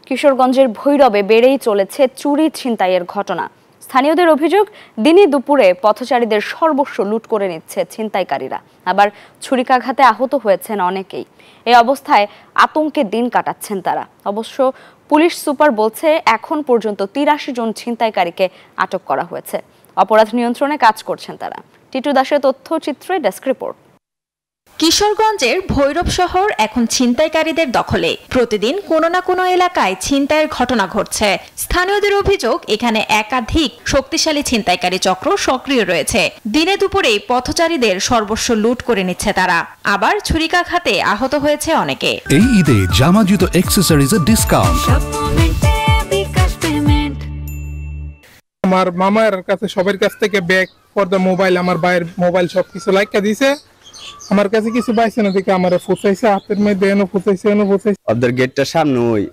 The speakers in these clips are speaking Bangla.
কিশোরগঞ্জের ভৈরবে বেড়েই চলেছে চুরি ছিনতাইয়ের ঘটনা। স্থানীয়দের অভিযোগ, দিনে দুপুরে পথচারীদের সর্বস্ব লুট করে নিচ্ছে ছিনতাইকারীরা। আবার ছুরিকাঘাতে আহত হয়েছেন অনেকেই। এই অবস্থায় আতঙ্কে দিন কাটাচ্ছেন তারা। অবশ্য পুলিশ সুপার বলছে এখন পর্যন্ত ৮৩ জন ছিনতাইকারীকে আটক করা হয়েছে। অপরাধ নিয়ন্ত্রণে কাজ করছেন তারা। টিটু দাসের তথ্যচিত্রে ডেস্ক রিপোর্ট। কিশোরগঞ্জের ভৈরব শহর এখন ছিনতাইকারীদের দখলে। প্রতিদিন কোনো না কোনো এলাকায় ছিনতাইয়ের ঘটনা ঘটছে। স্থানীয়দের অভিযোগ, এখানে একাধিক শক্তিশালী ছিনতাইকারী চক্র সক্রিয় রয়েছে। দিনে দুপুরেই পথচারীদের সর্বস্ব লুট করে নিচ্ছে তারা। আবার ছুরিকাঘাতে আহত হয়েছে অনেকে। এই ঈদে জামা জুতো অ্যাকসেসরিজের ডিসকাউন্ট। আমার মামার কাছে সবার কাছ থেকে ব্যাগ, পর্দা, মোবাইল, আমার ভাইয়ের মোবাইল সবকিছু লাইকা দিছে। আমার কাছে কিছু পাইছে না দেখে আমার ফুসাইছে, হাতের মধ্যে ফুসাইছে। ওদের গেটটার সামনে ওই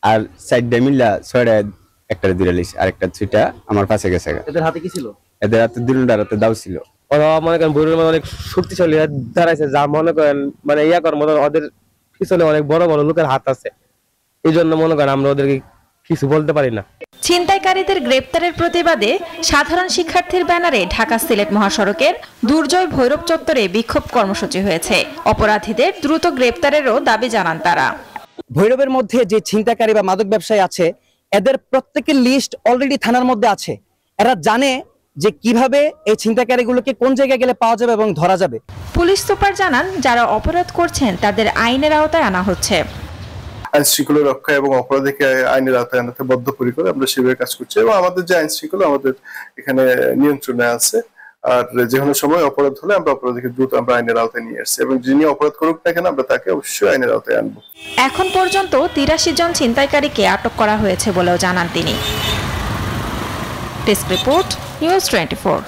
আর সাইডে মিল্লা ছয়টা একটা দিলে লিস আর একটা ছুটা আমার পাশে গেছে। এদের হাতে কি ছিল? এদের হাতে দুটার হাতে দাও ছিল। ওরা মনে করেন বইয়ের মধ্যে অনেক শক্তিশালী দাঁড়াইছে, যা মনে করেন মানে ইয়া করার মতো ওদের পিছনে অনেক বড় বড় লোকের হাত আছে। এই জন্য মনে করেন আমরা ওদেরকে কিছু বলতে পারি না। ছিনতাইকারীদের গ্রেপ্তারের প্রতিবাদে সাধারণ শিক্ষার্থীর ব্যানারে ঢাকা সিলেট মহাসড়কের দুর্জয় ভৈরব চত্বরে বিক্ষোভ কর্মসূচি হয়েছে। অপরাধীদের দ্রুত গ্রেপ্তারেরও দাবি জানান তারা। ভৈরবের মধ্যে যে ছিনতাইকারী বা মাদক ব্যবসায়ী আছে, এদের প্রত্যেকের লিস্ট অলরেডি থানার মধ্যে আছে। এরা জানে যে কিভাবে এই ছিনতাইকারীগুলোকে কোন জায়গায় গেলে পাওয়া যাবে এবং ধরা যাবে। পুলিশ সুপার জানান, যারা অপরাধ করছেন তাদের আইনের আওতায় আনা হচ্ছে। আইন শৃঙ্খলা রক্ষা এবং অপরাধীকে আইনের আওতায় আনতে বদ্ধপরিকর আমরা সেভাবে কাজ করছি এবং আমাদের যে আইন শৃঙ্খলা আমাদের এখানে নিয়ন্ত্রণে আছে। আর যে কোনো সময় অপরাধ হলে আমরা অপরাধীকে দ্রুত আমরা আইনের আওতায় নিয়ে আসছি এবং যিনি অপরাধ করুক না কেন আমরা তাকে অবশ্যই আইনের আওতায় আনবো। এখন পর্যন্ত ৮৩ জন ছিনতাইকারীকে আটক করা হয়েছে বলেও জানান তিনি। Desk report, news 24।